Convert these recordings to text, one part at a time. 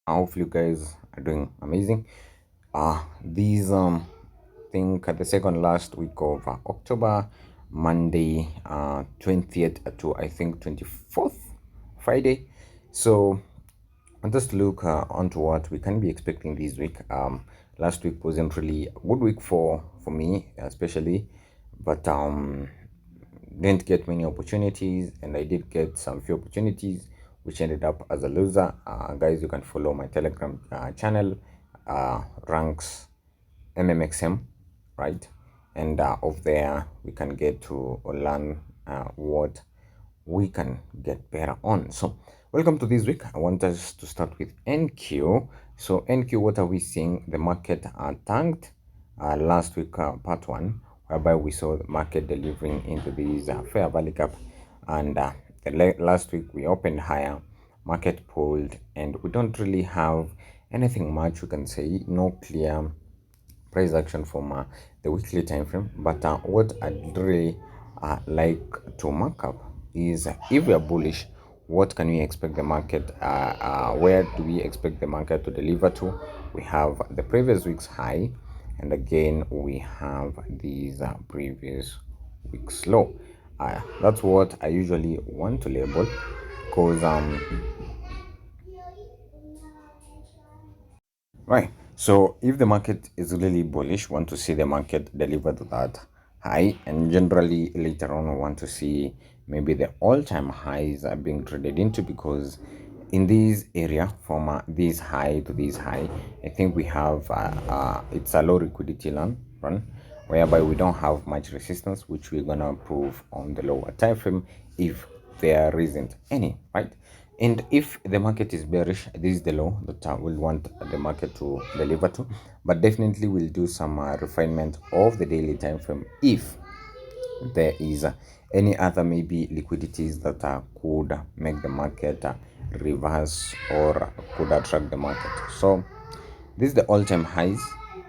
I hope you guys are doing amazing. These think the second last week of October, Monday, 20th to I think 24th, Friday. So just look onto what we can be expecting this week. Last week wasn't really a good week for me, especially, but didn't get many opportunities, and I did get some few opportunities which ended up as a loser. Guys, you can follow my Telegram channel, ranks mmxm, right? And of there we can get to learn what we can get better on. So welcome to this week. I want us to start with NQ. So NQ, what are we seeing? The market tanked last week, part one, whereby we saw the market delivering into this fair value gap, and last week we opened higher, market pulled, and we don't really have anything much we can say. No clear price action from the weekly time frame. But what I'd really like to mark up is, if we are bullish, what can we expect the market, where do we expect the market to deliver to? We have the previous week's high, and again we have these previous week's low. That's what I usually want to label, because right. So if the market is really bullish, want to see the market deliver to that high, and generally later on want to see maybe the all-time highs are being traded into, because in this area from this high to this high, I think we have it's a low liquidity run, whereby we don't have much resistance, which we're gonna prove on the lower time frame if there isn't any, right? And if the market is bearish, this is the low that we'll want the market to deliver to. But definitely we'll do some refinement of the daily time frame if there is any other maybe liquidities that could make the market reverse, or could attract the market. So this is the all-time highs.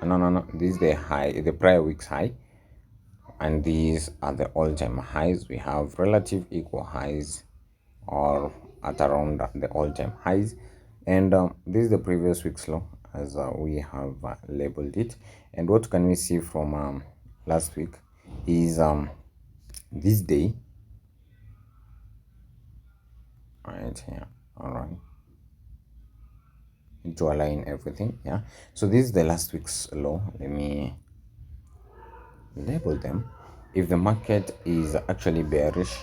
No, this is the high, the prior week's high, and these are the all-time highs. We have relative equal highs, or at around the all-time highs, and this is the previous week's low, as we have labeled it. And what can we see from last week is this day right here. All right, to align everything, yeah. So this is the last week's low. Let me label them. If the market is actually bearish,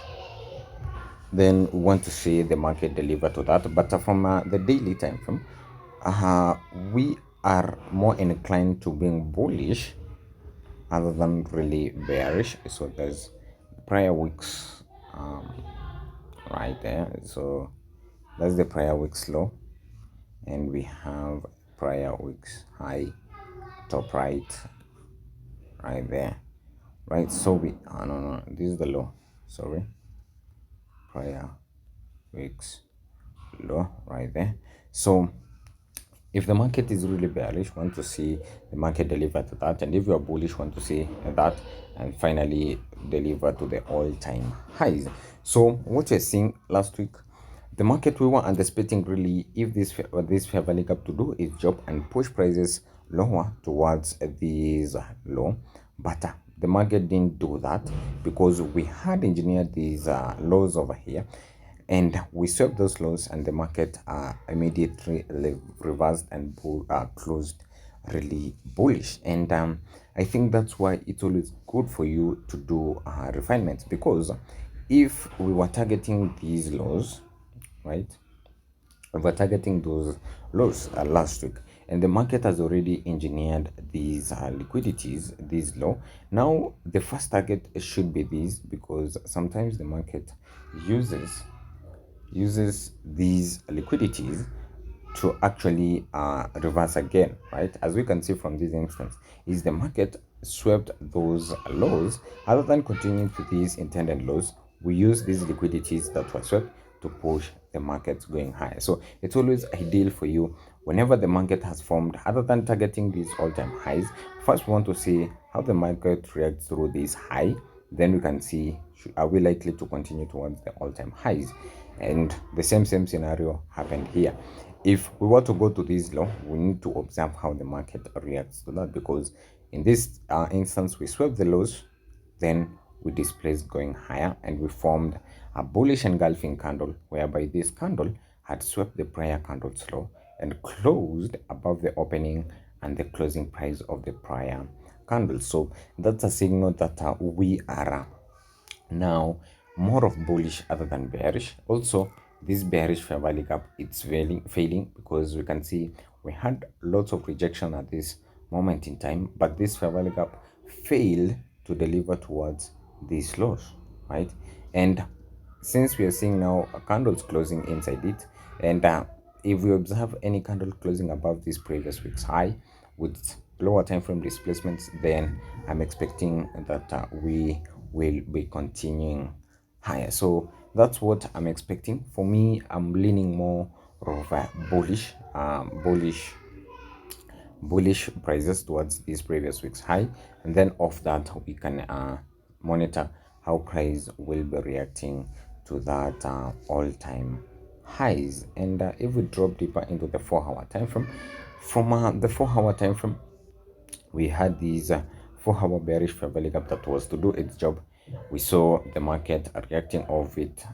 then we want to see the market deliver to that. But from the daily time frame, we are more inclined to being bullish other than really bearish. So there's prior weeks right there. So that's the prior week's low, and we have prior week's high top right there, right? So we no, this is the low, sorry, prior week's low right there. So if the market is really bearish, want to see the market deliver to that, and if you are bullish, want to see that and finally deliver to the all-time highs. So what you're seeing last week, the market, we were anticipating really, if this fair value gap to do its job and push prices lower towards this low, but the market didn't do that, because we had engineered these lows over here, and we swept those lows, and the market immediately reversed and closed really bullish. And I think that's why it's always good for you to do refinements, because if we were targeting these lows, right, we were targeting those lows last week, and the market has already engineered these liquidities this low. Now the first target should be these, because sometimes the market uses these liquidities to actually reverse again, right? As we can see from this instance, is the market swept those lows. Other than continuing to these intended lows, we use these liquidities that were swept to push the markets going higher. So it's always ideal for you, whenever the market has formed, other than targeting these all-time highs, first we want to see how the market reacts through this high. Then we can see, are we likely to continue towards the all-time highs? And the same scenario happened here. If we were to go to this law, we need to observe how the market reacts to that, because in this instance we swept the lows, then we displaced going higher, and we formed a bullish engulfing candle, whereby this candle had swept the prior candle's low and closed above the opening and the closing price of the prior candle. So that's a signal that we are now more of bullish other than bearish. Also, this bearish fair value gap, it's failing, because we can see we had lots of rejection at this moment in time, but this fair value gap failed to deliver towards these lows, right? And since we are seeing now candles closing inside it, and if we observe any candle closing above this previous week's high with lower time frame displacements, then I'm expecting that we will be continuing higher. So that's what I'm expecting. For me, I'm leaning more of a bullish prices towards this previous week's high, and then off that we can monitor how price will be reacting to that all-time highs. And if we drop deeper into the 4-hour time frame, from the 4-hour time frame, we had these 4-hour bearish fair value gap that was to do its job. We saw the market reacting off it,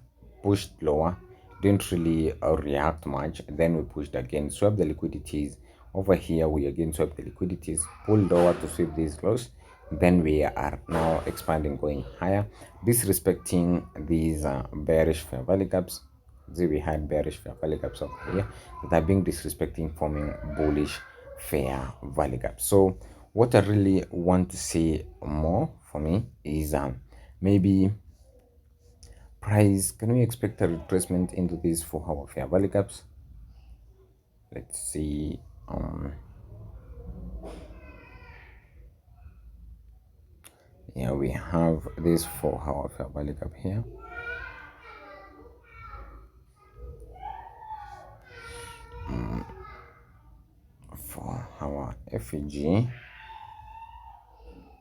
pushed lower, didn't really react much. Then we pushed again, swept the liquidities. Over here we again swept the liquidities, pulled lower to sweep these lows. Then we are now expanding, going higher, disrespecting these bearish fair value gaps. See, we had bearish fair value gaps over here that are being disrespecting, forming bullish fair value gaps. So what I really want to say more for me is maybe price, can we expect a retracement into these 4-hour fair value gaps? Let's see. Yeah, we have this 4-hour fair value gap here. For our FEG,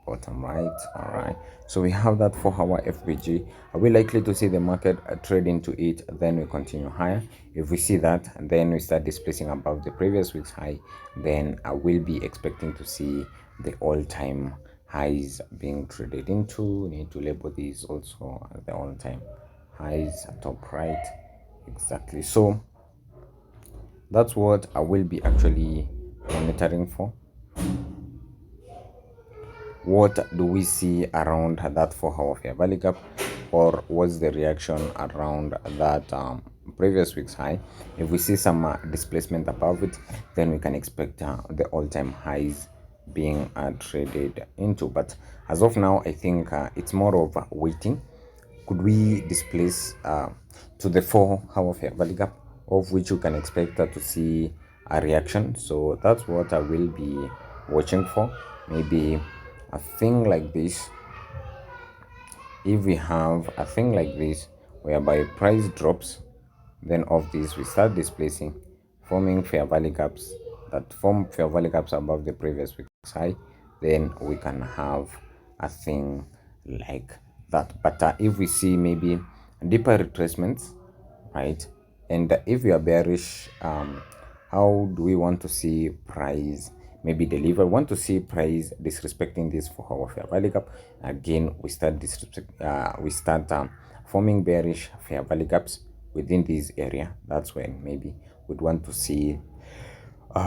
bottom right. All right, so we have that 4-hour FBG. Are we likely to see the market trade into it, then we continue higher? If we see that and then we start displacing above the previous week's high, then I will be expecting to see the all-time highs being traded into. We need to label these also as the all-time highs, top right. Exactly, so that's what I will be actually monitoring for. What do we see around that 4-hour fair value gap, or what's the reaction around that previous week's high? If we see some displacement above it, then we can expect the all-time highs being traded into. But as of now, I think it's more of waiting. Could we displace to the 4-hour fair value gap, of which you can expect to see a reaction? So that's what I will be watching for. Maybe a thing like this. If we have a thing like this whereby price drops, then of this we start displacing, forming fair value gaps that form fair value gaps above the previous week's high, then we can have a thing like that. But if we see maybe deeper retracements, right, and if we are bearish, how do we want to see price maybe deliver? Want to see price disrespecting this 4-hour fair value gap, again we start forming bearish fair value gaps within this area. That's when maybe we'd want to see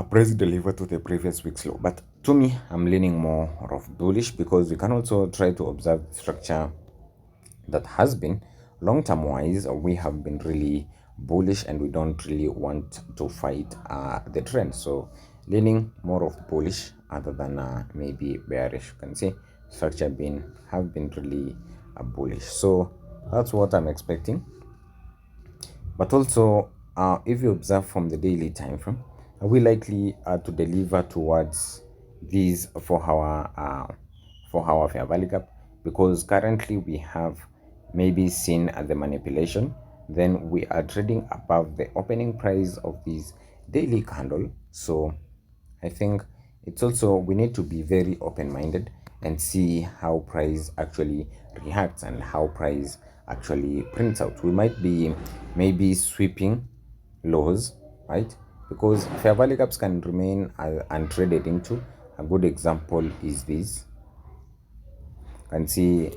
price deliver to the previous week's low. But to me, I'm leaning more of bullish, because we can also try to observe the structure that has been long-term wise. We have been really bullish, and we don't really want to fight the trend. So leaning more of bullish other than maybe bearish. You can see structure have been really bullish. So that's what I'm expecting. But also, if you observe from the daily time frame, are we likely to deliver towards these 4-hour fair value gap? Because currently we have maybe seen the manipulation, then we are trading above the opening price of this daily candle. So I think it's also, we need to be very open-minded and see how price actually reacts and how price actually prints out. We might be maybe sweeping lows, right? because fair value gaps can remain untraded into. A good example is this. You can see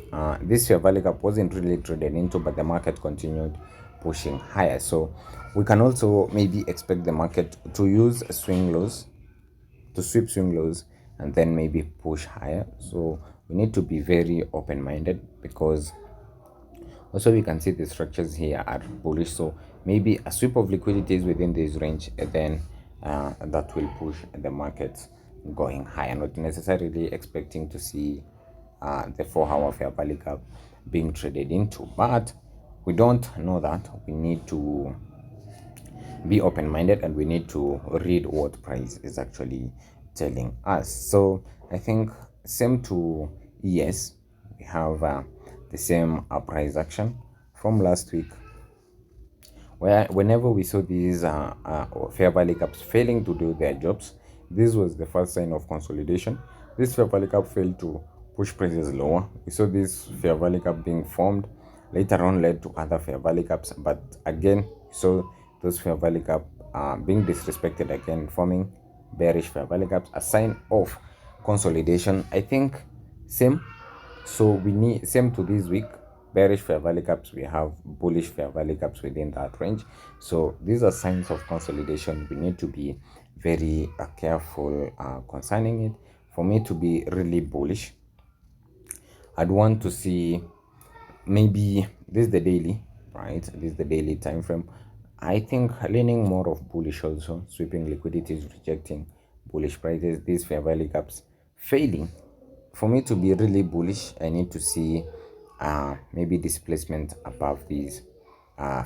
this fair value gap wasn't really traded into, but the market continued pushing higher. So we can also maybe expect the market to use swing lows, to sweep swing lows, and then maybe push higher. So we need to be very open-minded, because also we can see the structures here are bullish. So maybe a sweep of liquidities within this range, and then that will push the market going higher, not necessarily expecting to see the 4 hour fair value gap being traded into. But we don't know that. We need to be open-minded, and we need to read what price is actually telling us. So I think same to ES, we have the same price action from last week, where whenever we saw these fair value caps failing to do their jobs, this was the first sign of consolidation. This fair value cap failed to push prices lower. We saw this fair value cap being formed, later on led to other fair value caps, but again so those fair value cap being disrespected again, forming bearish fair value caps, a sign of consolidation. I think same, so we need same to this week, bearish fair value caps, we have bullish fair value caps within that range. So these are signs of consolidation. We need to be very careful concerning it. For me to be really bullish, I'd want to see maybe this is the daily, right? This is the daily time frame. I think leaning more of bullish, also sweeping liquidities, rejecting bullish prices, these fair value gaps failing. For me to be really bullish, I need to see maybe displacement above these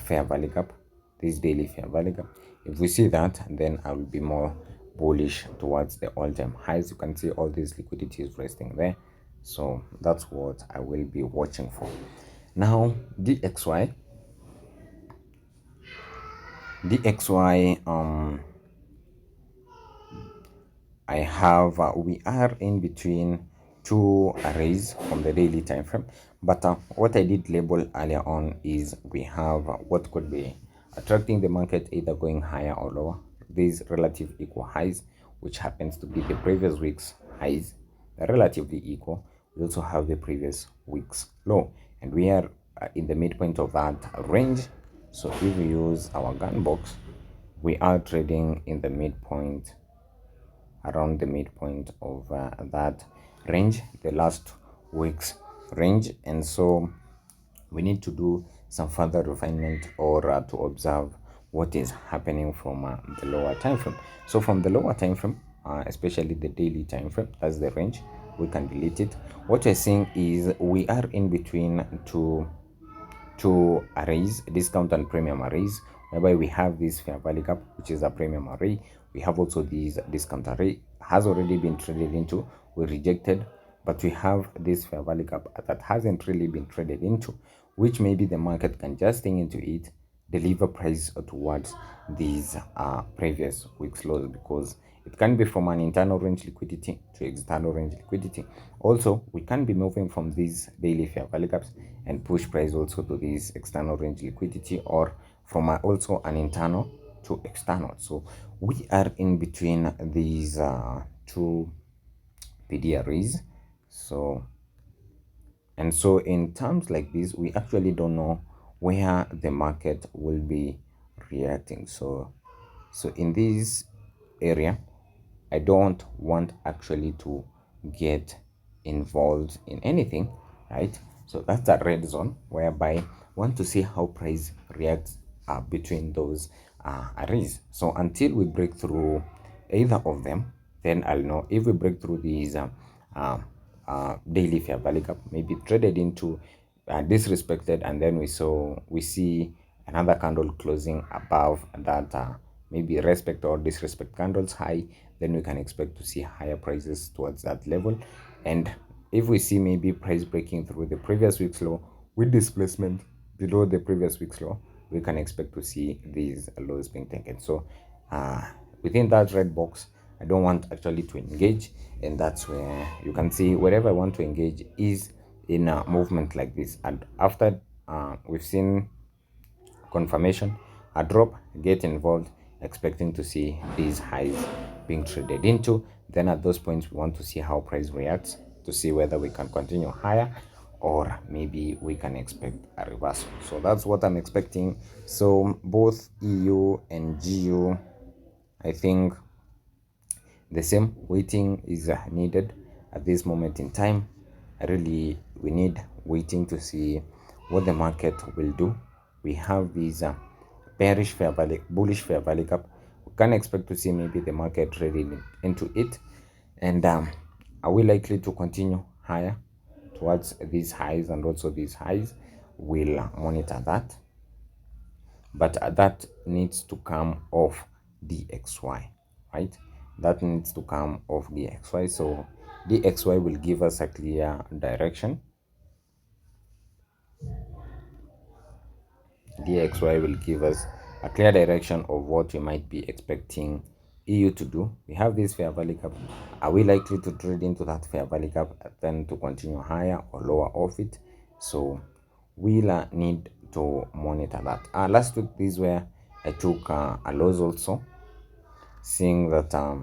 fair value gap, this daily fair value gap. If we see that, then I will be more bullish towards the all-time highs. You can see all these liquidities resting there, so that's what I will be watching for. Now DXY, I have we are in between two arrays from the daily time frame, but what I did label earlier on is we have what could be attracting the market, either going higher or lower. These relative equal highs, which happens to be the previous week's highs, are relatively equal. We also have the previous week's low, and we are in the midpoint of that range. So if we use our gun box, we are trading in the midpoint, around the midpoint of that range, the last week's range. And so we need to do some further refinement, or to observe what is happening from the lower time frame. So from the lower time frame, especially the daily time frame, that's the range, we can delete it. What we're seeing is we are in between two arrays, discount and premium arrays, whereby we have this fair value gap, which is a premium array. We have also this discount array, has already been traded into, we rejected, but we have this fair value gap that hasn't really been traded into, which maybe the market can just think into it, deliver price towards these previous week's lows, because it can be from an internal range liquidity to external range liquidity. Also, we can be moving from these daily fair value gaps and push price also to this external range liquidity, or from also an internal to external. So we are in between these two PD arrays. So in terms like this, we actually don't know where the market will be reacting. So in this area, I don't want actually to get involved in anything, right? So that's a red zone, whereby I want to see how price reacts between those arrays. So until we break through either of them, then I'll know. If we break through these daily fair value gap, maybe traded into disrespected, and then we see another candle closing above that maybe respect or disrespect candles high, then we can expect to see higher prices towards that level. And if we see maybe price breaking through the previous week's low with displacement below the previous week's low, we can expect to see these lows being taken. So within that red box, I don't want actually to engage, and that's where you can see wherever I want to engage is in a movement like this. And after we've seen confirmation, a drop, get involved. expecting to see these highs being traded into. Then at those points, we want to see how price reacts to see whether we can continue higher or maybe we can expect a reversal. So that's what I'm expecting. So both EU and GU, I think the same waiting is needed at this moment in time. Really, we need waiting to see what the market will do. We have these bearish fair value, bullish fair value gap. We can expect to see maybe the market trading into it. And are we likely to continue higher towards these highs and also these highs? We'll monitor that, but that needs to come off DXY, right? That needs to come off DXY. So DXY will give us a clear direction. DXY will give us a clear direction of what we might be expecting EU to do. We have this fair value gap. Are we likely to trade into that fair value gap, then to continue higher or lower off it? So we'll need to monitor that. Last week, this is where I took a loss also, seeing that I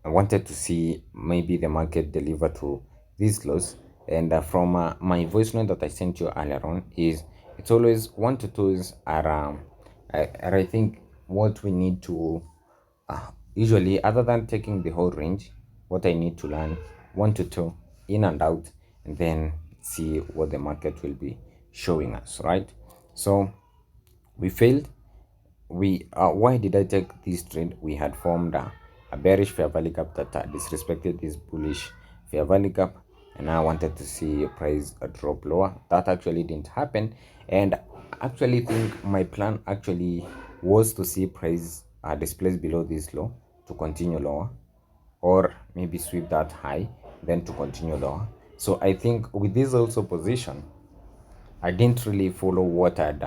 wanted to see maybe the market deliver to this lows. And from my voice note that I sent you earlier on, is it's always 1 to 2s are I think what we need to usually, other than taking the whole range, what I need to learn 1 to 2 in and out, and then see what the market will be showing us, right? So we failed. We Why did I take this trade? We had formed a bearish fair value gap that disrespected this bullish fair value gap, and I wanted to see price drop lower. That actually didn't happen, and actually think my plan actually was to see price displace below this low to continue lower, or maybe sweep that high then to continue lower. So I think with this also position, I didn't really follow what I'd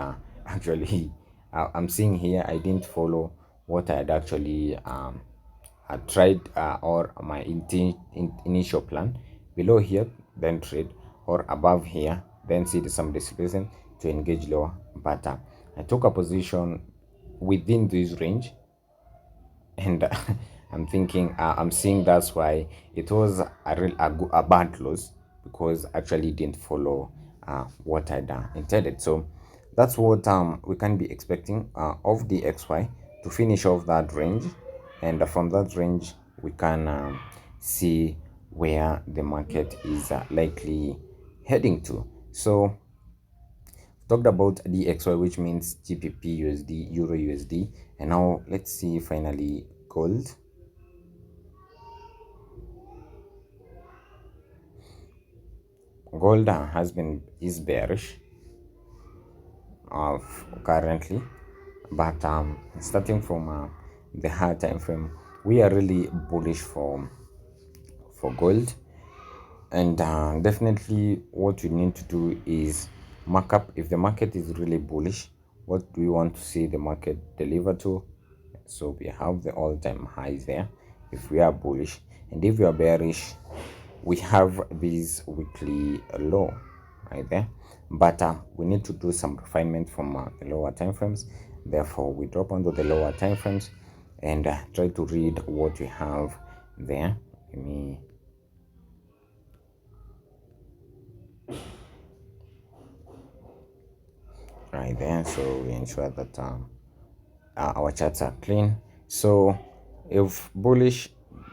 actually I'm seeing here. I didn't follow what I'd actually had tried, or my initial plan. Below here, then trade, or above here, then see some displacement to engage lower. But I took a position within this range, and I'm thinking, I'm seeing that's why it was a bad loss, because actually didn't follow what I'd intended. So that's what we can be expecting of the XY to finish off that range, and from that range we can see where the market is likely heading to. So talked about DXY, which means GBP USD, Euro USD, and now let's see finally gold. Gold is bearish of currently, but starting from the higher time frame, we are really bullish for gold. And definitely what you need to do is mark up. If the market is really bullish, what do we want to see the market deliver to? So we have the all-time highs there if we are bullish, and if we are bearish, we have this weekly low right there. But we need to do some refinement from the lower time frames. Therefore we drop onto the lower time frames and try to read what we have there. Let me right there, so we ensure that our charts are clean. So if bullish,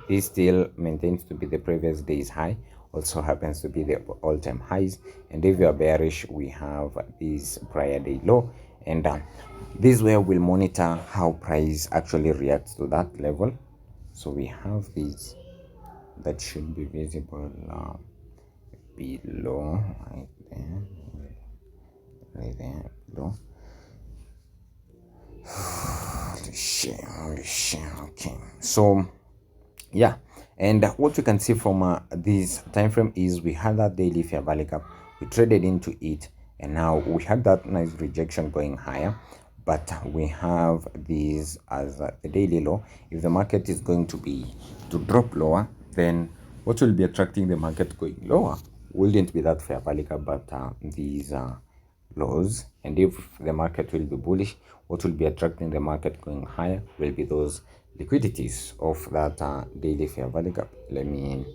this still maintains to be the previous day's high, also happens to be the all-time highs. And if you are bearish, we have this prior day low, and this is where we'll monitor how price actually reacts to that level. So we have these that should be visible below, right there, right there below. Holy shit. Okay, so yeah, and what you can see from this time frame is we had that daily fair value gap, we traded into it, and now we had that nice rejection going higher. But we have this as the daily low. If the market is going to drop lower, then what will be attracting the market going lower wouldn't be that fair value gap, but these lows, and if the market will be bullish, what will be attracting the market going higher will be those liquidities of that daily fair value gap. Let me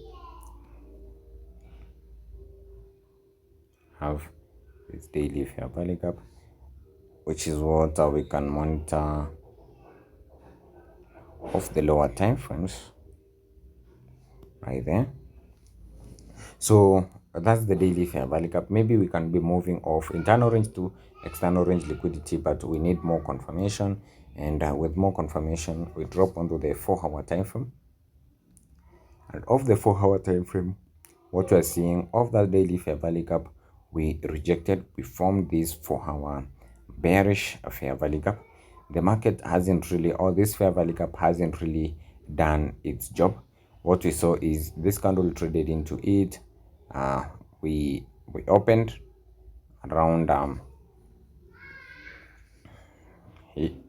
have this daily fair value gap, which is what we can monitor of the lower time frames right there. So that's the daily fair value gap. Maybe we can be moving off internal range to external range liquidity, but we need more confirmation. And with more confirmation, we drop onto the 4-hour time frame. And of the 4-hour time frame, what we are seeing of that daily fair value gap, we rejected. We formed this 4-hour bearish fair value gap. The market hasn't really, or this fair value gap hasn't really done its job. What we saw is this candle traded into it. We opened around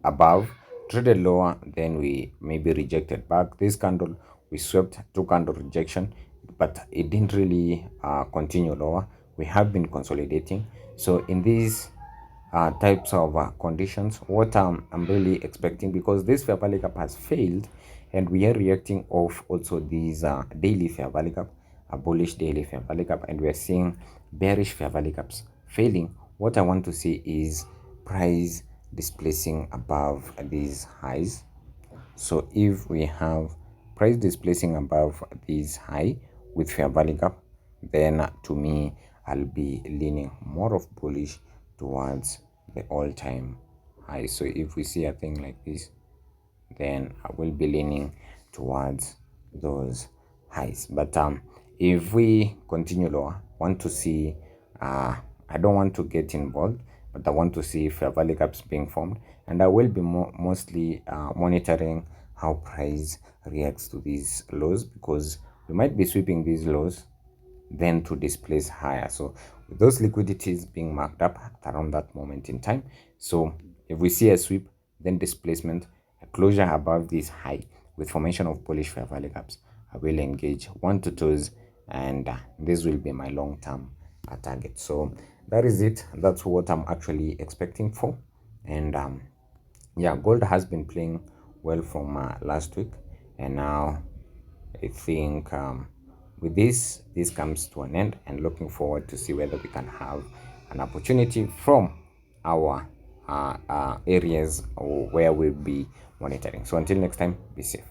above, traded lower, then we maybe rejected back. This candle we swept, two candle rejection, but it didn't really continue lower. We have been consolidating. So in these types of conditions, what I'm really expecting, because this fair value gap has failed and we are reacting off also these daily fair value gap, a bullish daily fair value gap, and we are seeing bearish fair value gaps failing. What I want to see is price displacing above these highs. So if we have price displacing above this high with fair value gap, then to me I'll be leaning more of bullish towards the all-time high. So if we see a thing like this, then I will be leaning towards those highs. But if we continue lower, want to see I don't want to get involved, but I want to see fair value gaps being formed, and I will be mostly monitoring how price reacts to these lows, because we might be sweeping these lows then to displace higher. So with those liquidities being marked up at around that moment in time, so if we see a sweep, then displacement, a closure above this high with formation of bullish fair value gaps, I will engage one to twos, and this will be my long-term target. So that is it. That's what I'm actually expecting for. And yeah, gold has been playing well from last week, and now I think with this comes to an end, and looking forward to see whether we can have an opportunity from our areas where we'll be monitoring. So until next time, be safe.